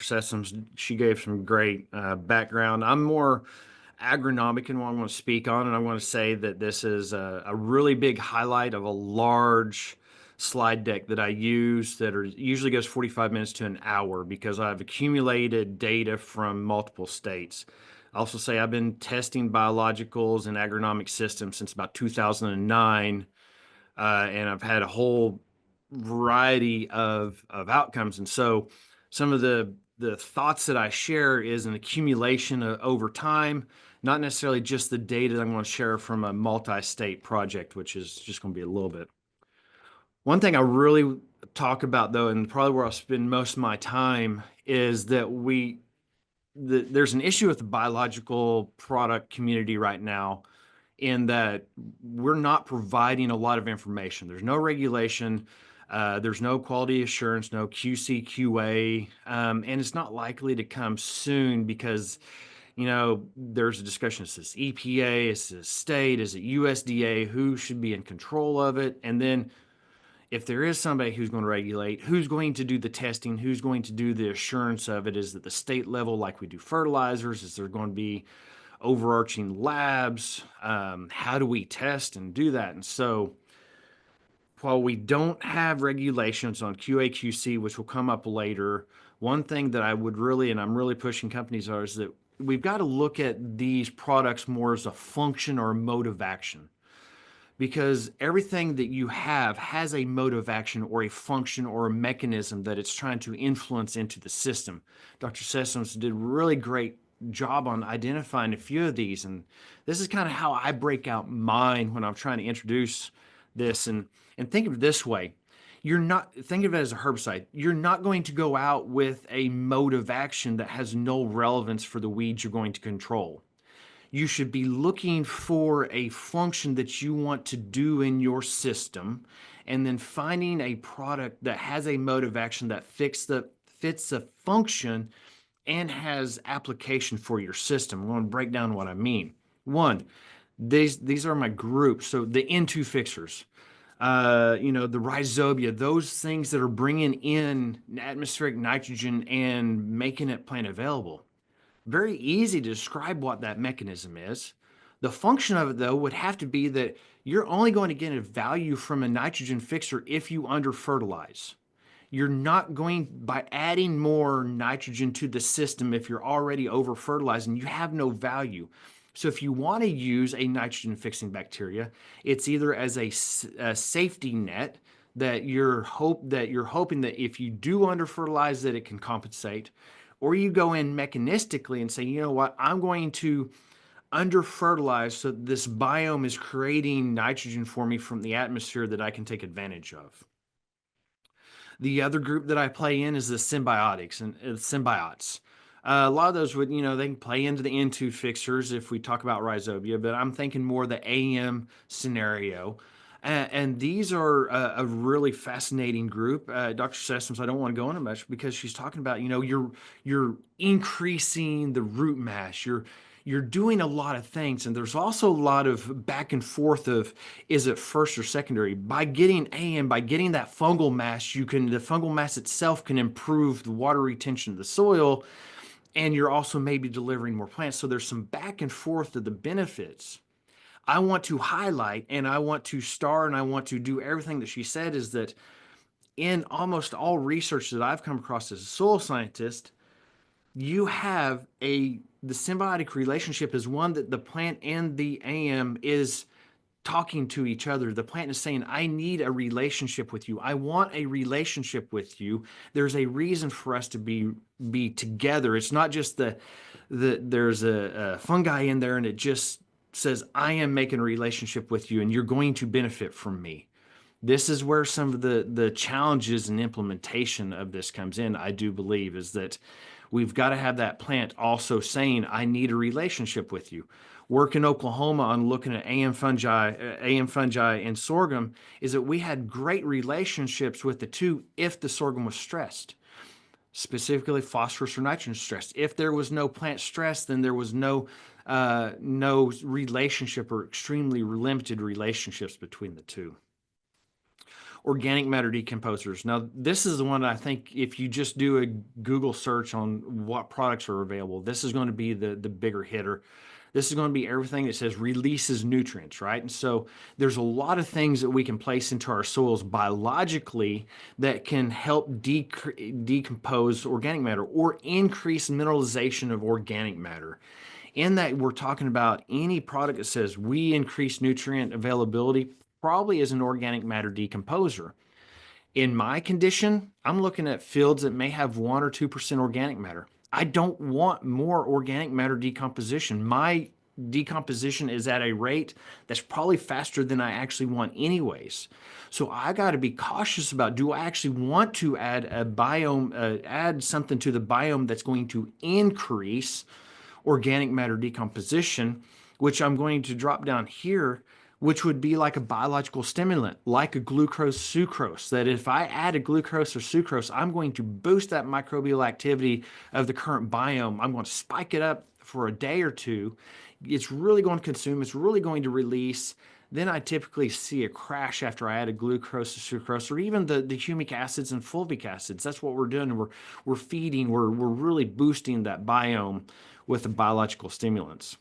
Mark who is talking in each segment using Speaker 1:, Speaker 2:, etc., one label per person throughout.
Speaker 1: Sessoms. She gave some great background. I'm more agronomic in what I want to speak on, and I want to say that this is a really big highlight of a large slide deck that I use that usually goes 45 minutes to an hour because I've accumulated data from multiple states. I also say I've been testing biologicals and agronomic systems since about 2009, and I've had a whole variety of outcomes. And so some of the thoughts that I share is an accumulation over time, not necessarily just the data that I'm going to share from a multi-state project, which is just going to be a little bit. One thing I really talk about, though, and probably where I'll spend most of my time, is that there's an issue with the biological product community right now in that we're not providing a lot of information. There's no regulation, there's no quality assurance, no QC, QA, and it's not likely to come soon because, there's a discussion. Is this EPA? Is this state? Is it USDA? Who should be in control of it? And then if there is somebody who's going to regulate, who's going to do the testing, who's going to do the assurance of it? Is it the state level like we do fertilizers? Is there going to be overarching labs? How do we test and do that? And so while we don't have regulations on QA, QC, which will come up later, one thing that I would really, and I'm really pushing companies are, is that we've got to look at these products more as a function or a mode of action. Because everything that you have has a mode of action or a function or a mechanism that it's trying to influence into the system. Dr. Sessoms did a really great job on identifying a few of these, and this is kind of how I break out mine when I'm trying to introduce this. And think of it this way. Think of it as a herbicide. You're not going to go out with a mode of action that has no relevance for the weeds you're going to control. You should be looking for a function that you want to do in your system, and then finding a product that has a mode of action that fits the function and has application for your system. I'm going to break down what I mean. One, these are my groups. So the N2 fixers, the rhizobia, those things that are bringing in atmospheric nitrogen and making it plant available. Very easy to describe what that mechanism is. The function of it, though, would have to be that you're only going to get a value from a nitrogen fixer if you under-fertilize. You're not going, by adding more nitrogen to the system, if you're already over-fertilizing, you have no value. So if you want to use a nitrogen-fixing bacteria, it's either as a safety net that you're hoping that if you do under-fertilize that it can compensate, or you go in mechanistically and say, you know what, I'm going to under-fertilize so this biome is creating nitrogen for me from the atmosphere that I can take advantage of. The other group that I play in is the symbiotics and symbiotes. A lot of those would, they can play into the N2 fixers if we talk about rhizobia, but I'm thinking more the AM scenario. And these are a really fascinating group. Dr. Sessoms, I don't want to go into much because she's talking about, you're increasing the root mass. You're doing a lot of things. And there's also a lot of back and forth of, is it first or secondary? By getting AM, by getting that fungal mass, the fungal mass itself can improve the water retention of the soil. And you're also maybe delivering more plants. So there's some back and forth of the benefits. I want to highlight and I want to star and I want to do everything that she said is that in almost all research that I've come across as a soil scientist, you have the symbiotic relationship is one that the plant and the AM is talking to each other. The plant is saying, I need a relationship with you. I want a relationship with you. There's a reason for us to be together. It's not just there's a fungi in there and it just says, I am making a relationship with you and you're going to benefit from me. This is where some of the challenges and implementation of this comes in, I do believe, is that we've got to have that plant also saying, I need a relationship with you. Work in Oklahoma on looking at AM fungi and sorghum is that we had great relationships with the two if the sorghum was stressed. Specifically phosphorus or nitrogen stress. If there was no plant stress, then there was no relationship or extremely limited relationships between the two. organic matter decomposers. Now, this is the one I think if you just do a Google search on what products are available, this is going to be the bigger hitter. This is going to be everything that says releases nutrients, right? And so there's a lot of things that we can place into our soils biologically that can help decompose organic matter or increase mineralization of organic matter. In that, we're talking about any product that says we increase nutrient availability, probably is an organic matter decomposer. In my condition, I'm looking at fields that may have 1 or 2% organic matter. I don't want more organic matter decomposition. My decomposition is at a rate that's probably faster than I actually want anyways. So I got to be cautious about, do I actually want to add a biome, add something to the biome that's going to increase organic matter decomposition, which I'm going to drop down here, which would be like a biological stimulant, like a glucose sucrose. That if I add a glucose or sucrose, I'm going to boost that microbial activity of the current biome. I'm going to spike it up for a day or two. It's really going to consume, it's really going to release. Then I typically see a crash after I add a glucose or sucrose, or even the humic acids and fulvic acids. That's what we're doing. We're feeding, we're really boosting that biome with the biological stimulants.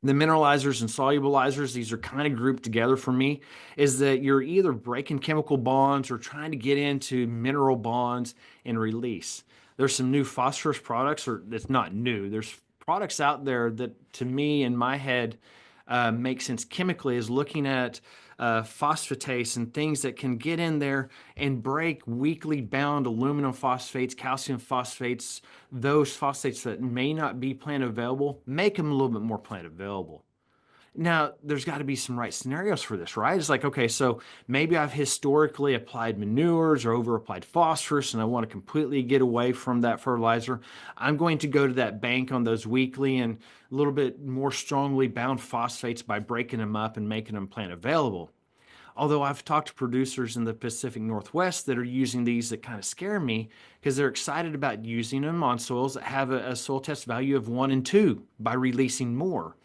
Speaker 1: The mineralizers and solubilizers, these are kind of grouped together for me, is that you're either breaking chemical bonds or trying to get into mineral bonds and release. There's some new phosphorus products, or it's not new. There's products out there that, to me, in my head, make sense chemically, is looking at phosphatase and things that can get in there and break weakly bound aluminum phosphates, calcium phosphates, those phosphates that may not be plant available, make them a little bit more plant available. Now, there's got to be some right scenarios for this, right? It's like, okay, so maybe I've historically applied manures or over applied phosphorus and I want to completely get away from that fertilizer. I'm going to go to that bank on those weakly and a little bit more strongly bound phosphates by breaking them up and making them plant available. Although I've talked to producers in the Pacific Northwest that are using these that kind of scare me because they're excited about using them on soils that have a soil test value of 1 and 2 by releasing more.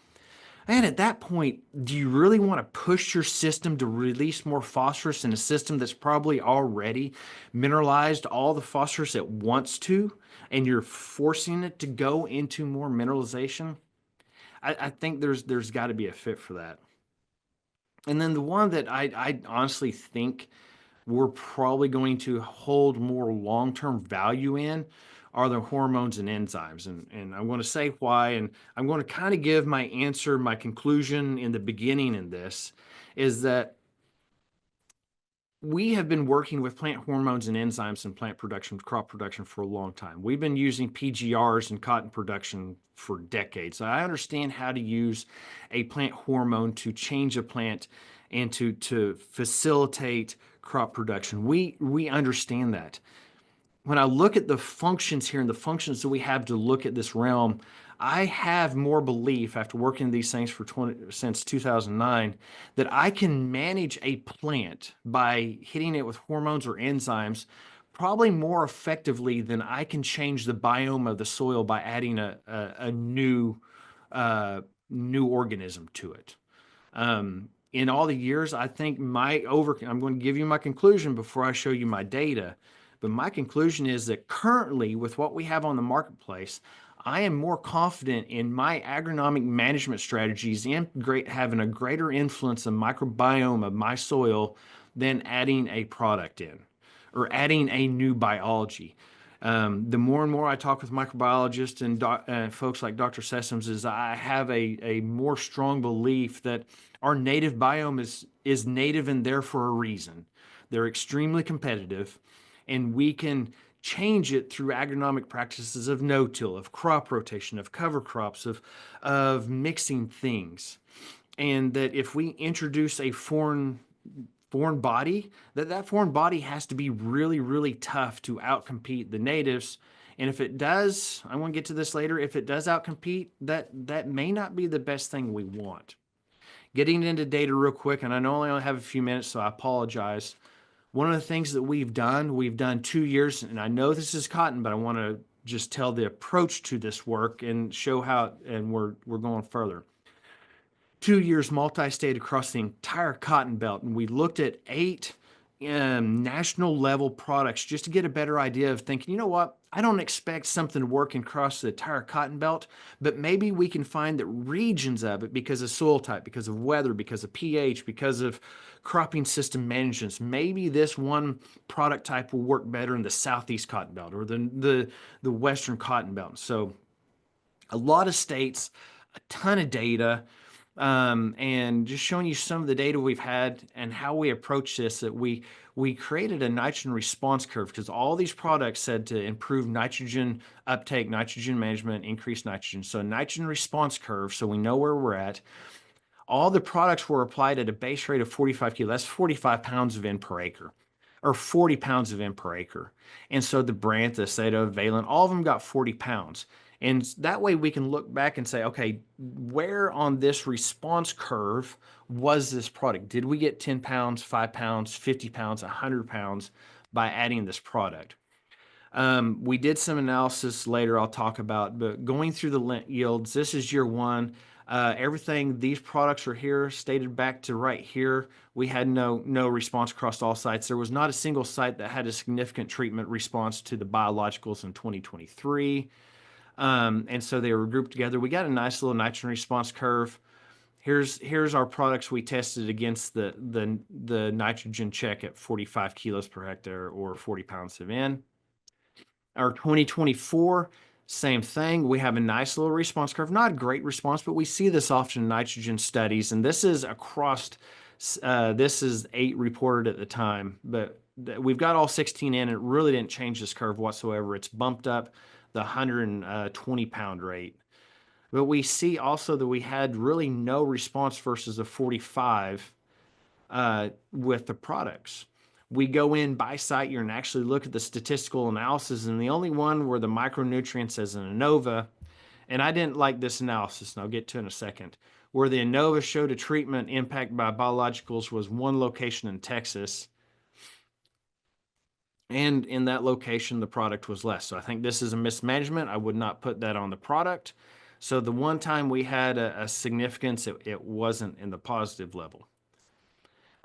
Speaker 1: And at that point, do you really want to push your system to release more phosphorus in a system that's probably already mineralized all the phosphorus it wants to, and you're forcing it to go into more mineralization? I think there's got to be a fit for that. And then the one that I honestly think we're probably going to hold more long-term value in are the hormones and enzymes. And I'm going to say why, and I'm going to kind of give my answer, my conclusion in the beginning in this, is that we have been working with plant hormones and enzymes in plant production, crop production for a long time. We've been using PGRs in cotton production for decades. I understand how to use a plant hormone to change a plant and to facilitate crop production. We understand that. When I look at the functions here and the functions that we have to look at this realm, I have more belief after working these things for since 2009 that I can manage a plant by hitting it with hormones or enzymes probably more effectively than I can change the biome of the soil by adding a new organism to it. In all the years, I think I'm going to give you my conclusion before I show you my data. But my conclusion is that currently, with what we have on the marketplace, I am more confident in my agronomic management strategies and having a greater influence on microbiome of my soil than adding a product in or adding a new biology. The more and more I talk with microbiologists and folks like Dr. Sessoms, is I have a more strong belief that our native biome is native and there for a reason. They're extremely competitive, and we can change it through agronomic practices of no-till, of crop rotation, of cover crops, of mixing things. And that if we introduce a foreign body, that foreign body has to be really, really tough to outcompete the natives. And if it does, I want to get to this later, if it does outcompete, that may not be the best thing we want. Getting into data real quick, and I know I only have a few minutes, so I apologize. One of the things that we've done 2 years, and I know this is cotton, but I want to just tell the approach to this work and show how, and we're going further. 2 years multi-state across the entire cotton belt, and we looked at 8 national level products just to get a better idea of thinking, you know what, I don't expect something to work across the entire cotton belt, but maybe we can find that regions of it, because of soil type, because of weather, because of pH, because of cropping system management, maybe this one product type will work better in the southeast cotton belt or the western cotton belt. So a lot of states, a ton of data, and just showing you some of the data we've had and how we approach this. That we created a nitrogen response curve because all these products said to improve nitrogen uptake, nitrogen management, increase nitrogen. So a nitrogen response curve, so we know where we're at. All the products were applied at a base rate of 45 kilos. That's 45 pounds of N per acre, or 40 pounds of N per acre. And so the Brant, the Sato, Valent, all of them got 40 pounds. And that way we can look back and say, okay, where on this response curve was this product? Did we get 10 pounds, 5 pounds, 50 pounds, 100 pounds by adding this product? We did some analysis later I'll talk about, but going through the lint yields, this is year one. Everything, these products are here, stated back to right here. We had no response across all sites. There was not a single site that had a significant treatment response to the biologicals in 2023. And so they were grouped together. We got a nice little nitrogen response curve. Here's our products we tested against the nitrogen check at 45 kilos per hectare or 40 pounds of N. Our 2024, same thing. We have a nice little response curve, not a great response, but we see this often in nitrogen studies. And this is across, this is 8 reported at the time, but we've got all 16 in. It really didn't change this curve whatsoever. It's bumped up the 120 pound rate. But we see also that we had really no response versus a 45 with the products. We go in by site year and actually look at the statistical analysis, and the only one where the micronutrients as an ANOVA, and I didn't like this analysis, and I'll get to in a second, where the ANOVA showed a treatment impact by biologicals was one location in Texas, and in that location the product was less. So I think this is a mismanagement. I would not put that on the product. So the one time we had a significance, it wasn't in the positive level.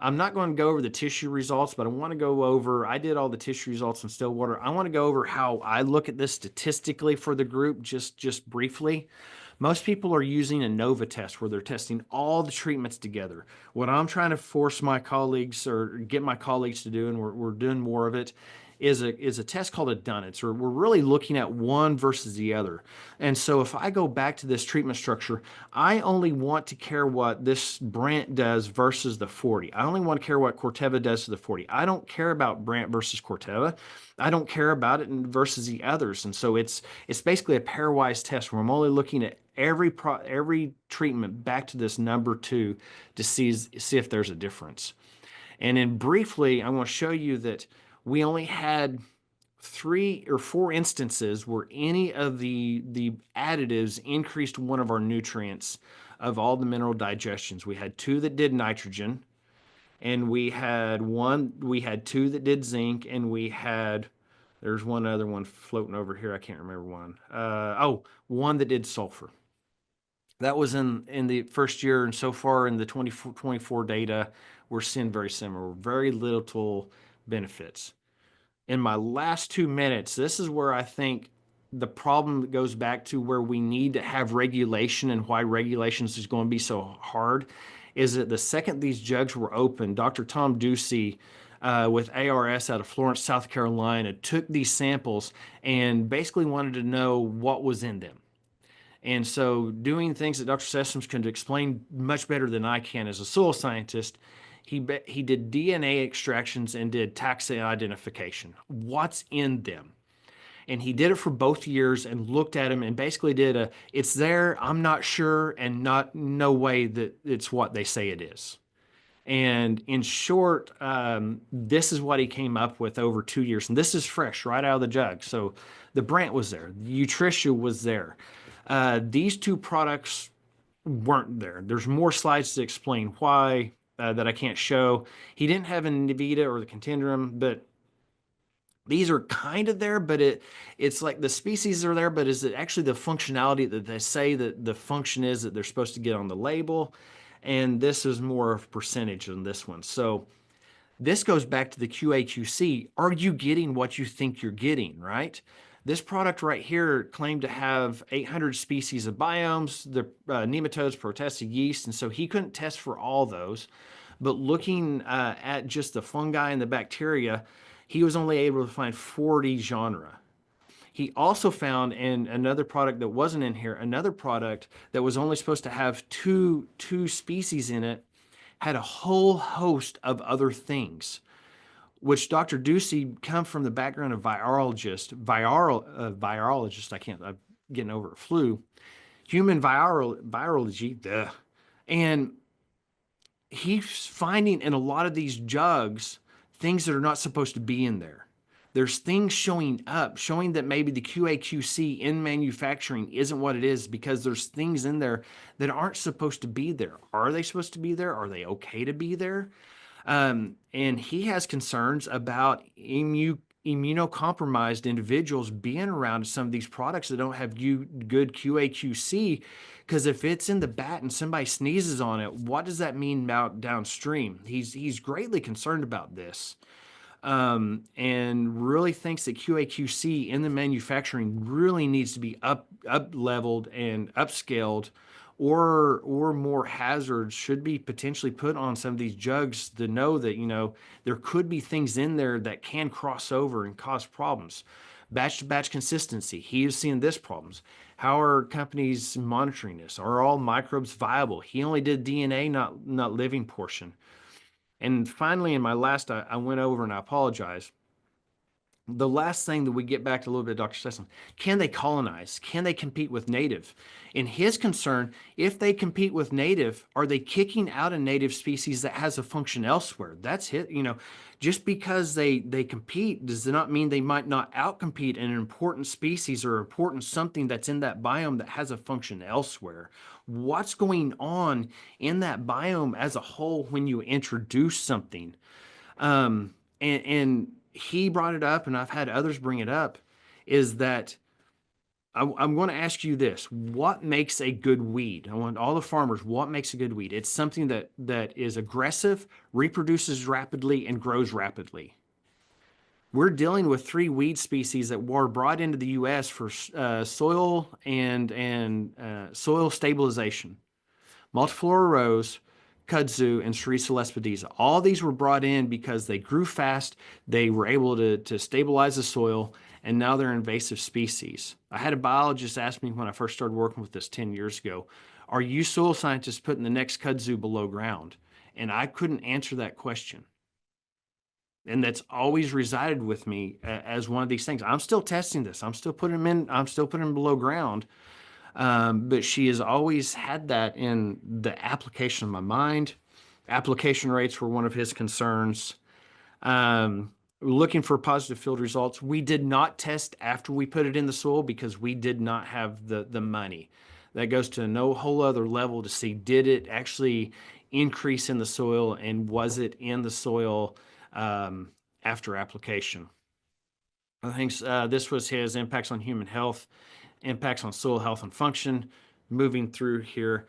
Speaker 1: I'm not going to go over the tissue results, but I want to go over, I did all the tissue results in Stillwater. I want to go over how I look at this statistically for the group, just briefly. Most people are using a NOVA test where they're testing all the treatments together. What I'm trying to force my colleagues or get my colleagues to do, and we're doing more of it, is a test called a Dunnett's, or we're really looking at one versus the other. And so if I go back to this treatment structure, I only want to care what this Brant does versus the 40. I only want to care what Corteva does to the 40. I don't care about Brant versus Corteva. I don't care about it versus the others. And so it's basically a pairwise test where I'm only looking at every treatment back to this number 2 to see if there's a difference. And then briefly, I want to show you that we only had 3 or 4 instances where any of the additives increased one of our nutrients of all the mineral digestions. We had 2 that did nitrogen, and we had 2 that did zinc, and there's one other one floating over here. I can't remember one. One that did sulfur. That was in the first year, and so far in the 2024 data, we're seeing very similar, very little benefits. In my last 2 minutes, this is where I think the problem goes back to where we need to have regulation, and why regulations is going to be so hard is that the second these jugs were opened, Dr. Tom Ducey with ARS out of Florence, South Carolina, took these samples and basically wanted to know what was in them. And so doing things that Dr. Sessoms can explain much better than I can as a soil scientist, he did DNA extractions and did taxa identification. What's in them? And he did it for both years and looked at them and basically did it's there, I'm not sure, and no way that it's what they say it is. And in short, this is what he came up with over 2 years. And this is fresh right out of the jug. So the Brant was there. The Utrisha was there. These 2 products weren't there. There's more slides to explain why that I can't show. He didn't have an Navita or the Contendrum, but these are kind of there, but it's like the species are there, but is it actually the functionality that they say that the function is that they're supposed to get on the label? And this is more of percentage than this one. So This goes back to the QA/QC. Are you getting what you think you're getting, right? This product right here claimed to have 800 species of biomes, the nematodes, protists, yeast, and so he couldn't test for all those. But looking at just the fungi and the bacteria, he was only able to find 40 genera. He also found in another product that wasn't in here, another product that was only supposed to have two species in it, had a whole host of other things, which Dr. Ducey come from the background of virologist. I'm getting over a flu, human virology, duh. And he's finding in a lot of these jugs things that are not supposed to be in there. There's things showing up, showing that maybe the QA/QC in manufacturing isn't what it is because there's things in there that aren't supposed to be there. Are they supposed to be there? Are they okay to be there? And he has concerns about immunocompromised individuals being around some of these products that don't have good QA/QC. Because if it's in the bat and somebody sneezes on it, what does that mean about downstream? He's greatly concerned about this, and really thinks that QA/QC in the manufacturing really needs to be up leveled and upscaled, or more hazards should be potentially put on some of these jugs to know that there could be things in there that can cross over and cause problems. Batch to batch consistency, he is seeing this problems. How are companies monitoring this? Are all microbes viable? He only did DNA, not living portion. And finally, in my last, I went over and I apologize. The last thing that we get back to a little bit of Dr. Sessom, can they colonize? Can they compete with native? In his concern, if they compete with native, are they kicking out a native species that has a function elsewhere? That's hit, just because they compete does not mean they might not outcompete an important species or important something that's in that biome that has a function elsewhere. What's going on in that biome as a whole when you introduce something? And he brought it up, and I've had others bring it up, is that I'm going to ask you this: what makes a good weed? I want all the farmers. What makes a good weed? It's something that is aggressive, reproduces rapidly, and grows rapidly. We're dealing with 3 weed species that were brought into the U.S. for soil and soil stabilization: Multiflora rose, kudzu, and Cerisa lespedeza. All these were brought in because they grew fast, they were able to stabilize the soil, and now they're invasive species. I had a biologist ask me when I first started working with this 10 years ago, are you soil scientists putting the next kudzu below ground? And I couldn't answer that question. And that's always resided with me as one of these things. I'm still testing this. I'm still putting them below ground. But she has always had that in the application of my mind. Application rates were one of his concerns. Looking for positive field results. We did not test after we put it in the soil because we did not have the money. That goes to no whole other level to see, did it actually increase in the soil, and was it in the soil after application? I think this was his impacts on human health, impacts on soil health and function. Moving through here,